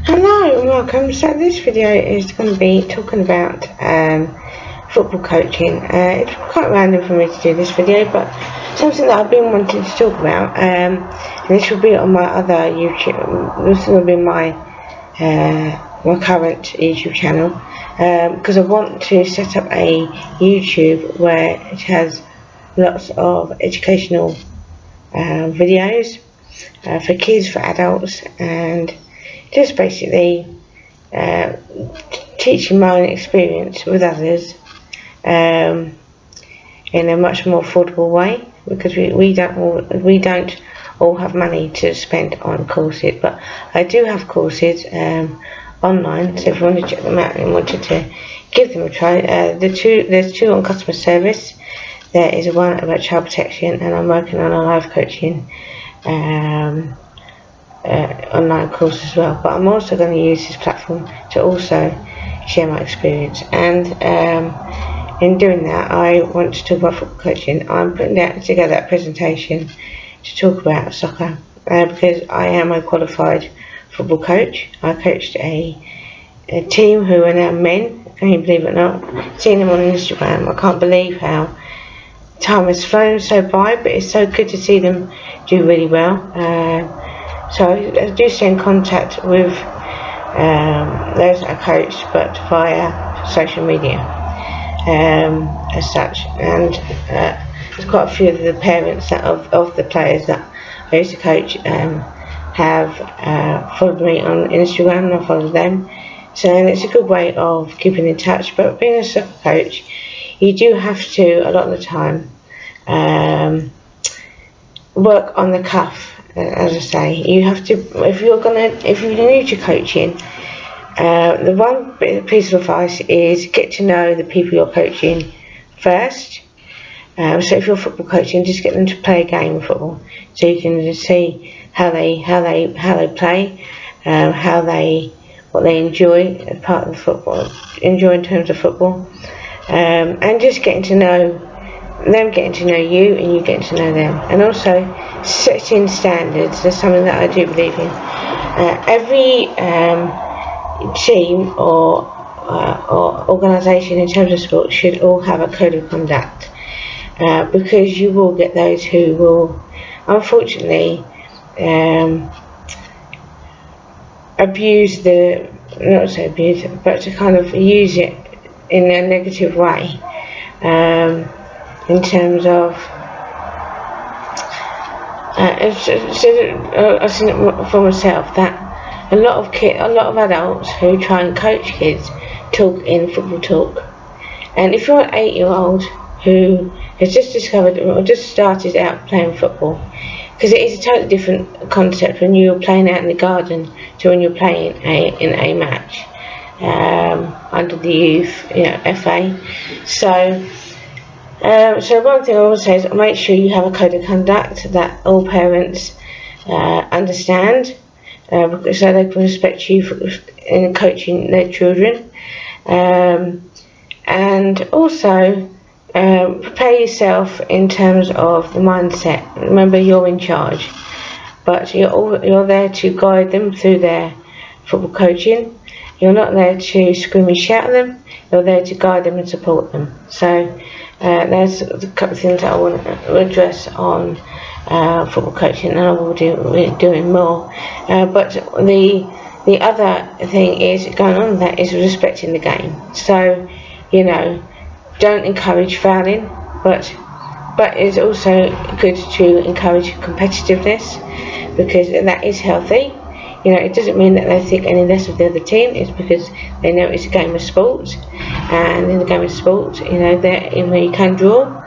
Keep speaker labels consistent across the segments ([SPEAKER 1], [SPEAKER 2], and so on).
[SPEAKER 1] Hello and welcome. So this video is going to be talking about football coaching. It's quite random for me to do this video, but something that I've been wanting to talk about. And this will be on my other YouTube. This will be my current YouTube channel, because I want to set up a YouTube where it has lots of educational videos for kids, for adults, and just basically teaching my own experience with others in a much more affordable way, because we don't all have money to spend on courses, but I do have courses online, so if you want to check them out and wanted to give them a try, there's two on customer service. There is one about child protection, and I'm working on a life coaching online course as well, but I'm also going to use this platform to also share my experience. And in doing that, I want to talk about football coaching. I'm putting together a presentation to talk about soccer, because I am a qualified football coach. I coached a team who are now men. Can you believe it or not? Seeing them on Instagram, I can't believe how time has flown so by, but it's so good to see them do really well. So I do stay in contact with those that I coach, but via social media as such. And there's quite a few of the parents of the players that I used to coach have followed me on Instagram, and I follow them. So it's a good way of keeping in touch. But being a soccer coach, you do have to, a lot of the time, work on the cuff. As I say, you have to, if you're new to coaching, the one piece of advice is get to know the people you're coaching first. So if you're football coaching, just get them to play a game of football, so you can just see how they play, what they enjoy as part of the football, enjoy in terms of football, and just getting to know them, getting to know you, and you getting to know them. And also setting standards. That's something that I do believe in. Every team or organisation in terms of sport should all have a code of conduct, because you will get those who will, unfortunately, abuse not say abuse it, but to kind of use it in a negative way, in terms of I've seen it for myself, that a lot of adults who try and coach kids talk in football talk. And if you're an 8-year-old who has just discovered or just started out playing football, because it is a totally different concept when you're playing out in the garden to when you're playing in a match under the youth, FA. So one thing I will say is make sure you have a code of conduct that all parents understand, so they can respect you in coaching their children, and also prepare yourself in terms of the mindset. Remember, you're in charge, but you're there to guide them through their football coaching. You're not there to scream and shout at them. You're there to guide them and support them. So there's a couple of things that I want to address on football coaching, and I will be doing more. But the other thing is going on that is respecting the game. So don't encourage fouling, but it's also good to encourage competitiveness, because that is healthy. It doesn't mean that they think any less of the other team. It's because they know it's a game of sport, and in the game of sport, you can draw.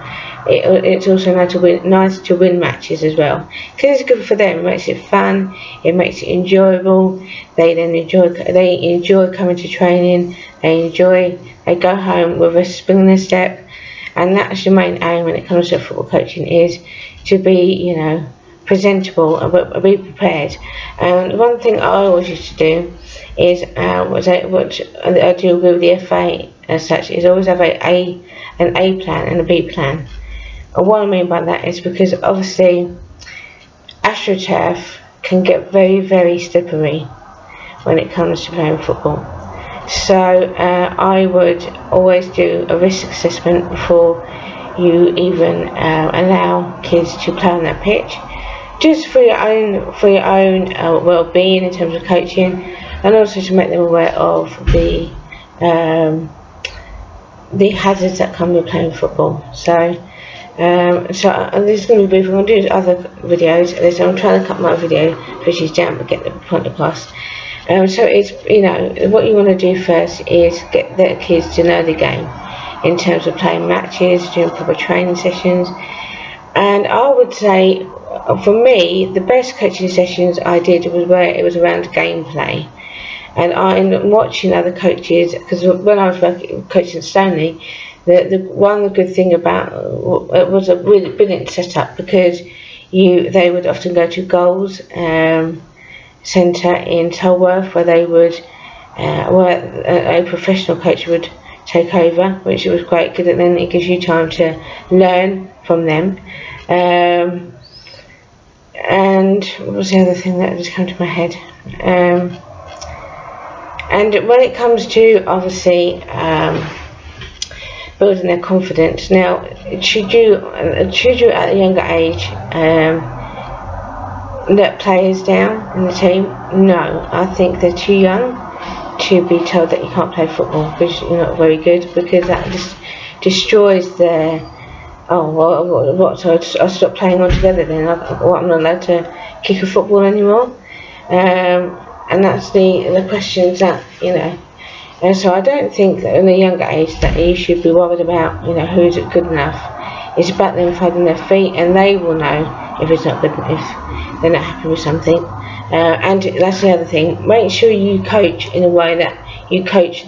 [SPEAKER 1] It's also nice to win matches as well, because it's good for them. It makes it fun. It makes it enjoyable. They enjoy coming to training. They go home with a spring in their step, and that's the main aim when it comes to football coaching, is to be presentable and be prepared. And one thing I always used to do is what I do with the FA as such is always have an A plan and a B plan. And what I mean by that is because obviously AstroTurf can get very, very slippery when it comes to playing football. So I would always do a risk assessment before you even allow kids to play on that pitch, just for your own well-being in terms of coaching, and also to make them aware of the hazards that come with playing football. So this is going to be brief. I'm going to do other videos. I'm trying to cut my video footage down but get the point across. So it's, what you want to do first is get the kids to know the game in terms of playing matches, doing proper training sessions. And I would say, for me, the best coaching sessions I did was where it was around gameplay. And in watching other coaches, because when I was coaching Stoneleigh, the one good thing about it was a really brilliant setup, because they would often go to Goals Centre in Tolworth, where they would where a professional coach would take over, which was great because then it gives you time to learn from them. And what was the other thing that just came to my head? And when it comes to obviously building their confidence, now should you at a younger age let players down in the team? No, I think they're too young to be told that you can't play football because you're not very good, because that just destroys their so I stop playing altogether then? I'm not allowed to kick a football anymore? And that's the questions that, and so I don't think that in a younger age that you should be worried about, who's good enough. It's about them finding their feet, and they will know if it's not good, if they're not happy with something. And that's the other thing. Make sure you coach in a way that you coach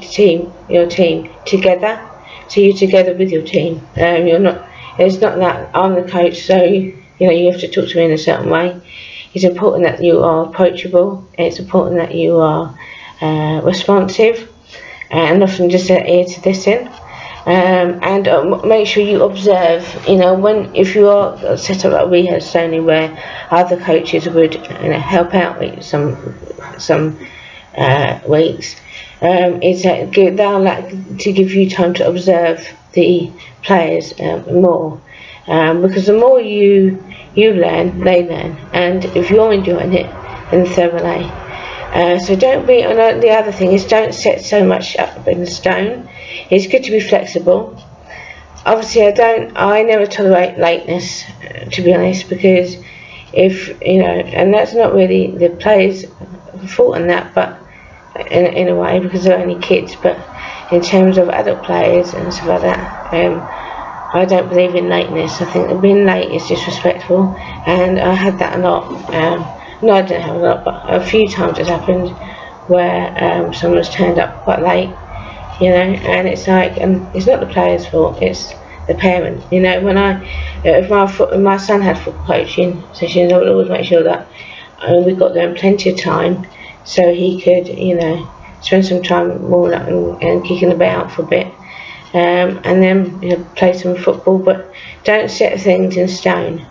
[SPEAKER 1] your team together. So you're together with your team. It's not that I'm the coach, so you have to talk to me in a certain way. It's important that you are approachable. It's important that you are responsive, and often just an ear to listen. And make sure you observe. If you are set up like we had Stoneleigh, where other coaches would help out with some weeks, is that they'll like to give you time to observe the players more, because the more you learn, they learn, and if you're enjoying it, then so will they. So don't be. And the other thing is, don't set so much up in stone. It's good to be flexible. Obviously, I never tolerate lateness, to be honest, because and that's not really the players' fault in that, but in a way, because they're only kids. But in terms of adult players and stuff like that, I don't believe in lateness. I think that being late is disrespectful, and I had that a lot. No, I didn't have a lot, but a few times it's happened where someone's turned up quite late, and it's like, and it's not the player's fault, it's the parent. If my son had football coaching sessions, I would always make sure that we got there in plenty of time, so he could, spend some time warming up and kicking about for a bit, and then play some football. But don't set things in stone.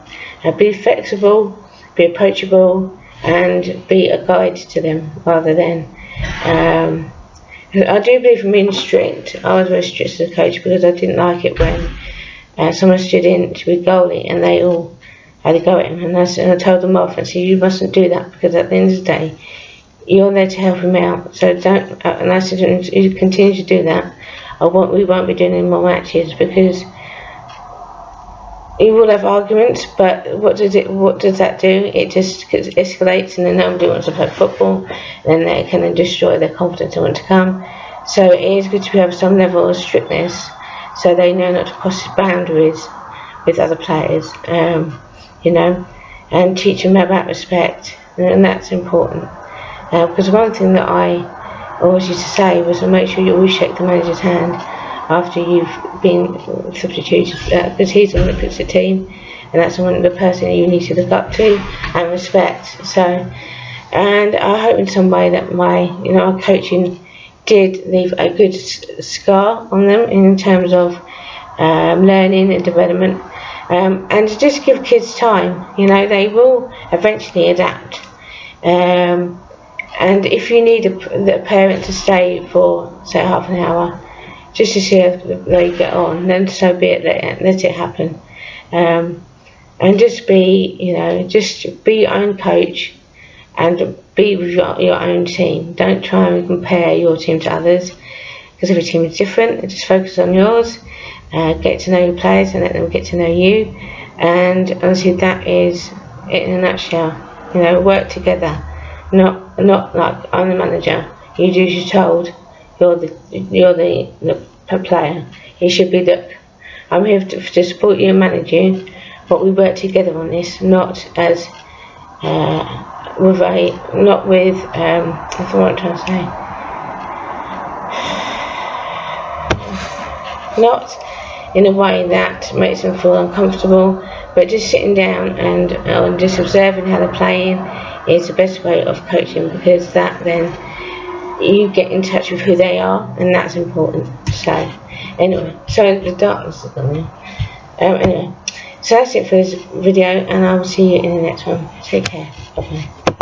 [SPEAKER 1] Be flexible, be approachable, and be a guide to them rather than. I do believe in being strict. I was very strict as a coach because I didn't like it when someone stood in to be goalie and they all had a go at him, and I told them off and said, you mustn't do that, because at the end of the day you're there to help him out. So don't. And I said, if you continue to do that, we won't be doing any more matches, because you will have arguments, but what does that do? It just escalates, and then nobody wants to play football, and then they can then destroy their confidence and want to come. So it is good to have some level of strictness, so they know not to cross boundaries with other players, and teach them about respect, and that's important. Because one thing that I always used to say was to make sure you always shake the manager's hand after you've been substituted, because he's the one that puts the team, and that's the person you need to look up to and respect. So, and I hope in some way that my coaching did leave a good scar on them in terms of learning and development, and just give kids time. They will eventually adapt. And if you need a parent to stay for, say, half an hour, just to see how they get on, then so be it, let it happen. And just be, just be your own coach and be with your own team. Don't try and compare your team to others, because every team is different. Just focus on yours, get to know your players and let them get to know you. And honestly, that is it in a nutshell. Work together. Not like I'm the manager. You do as you're told. You're the player. You should be I'm here to support you and manage you, but we work together on this, not as that's what I'm trying to say. Not in a way that makes them feel uncomfortable, but just sitting down and just observing how they're playing is the best way of coaching, because that then you get in touch with who they are, and that's important. So anyway, sorry the darkness is on there. Anyway, so that's it for this video, and I will see you in the next one. Take care. Bye bye.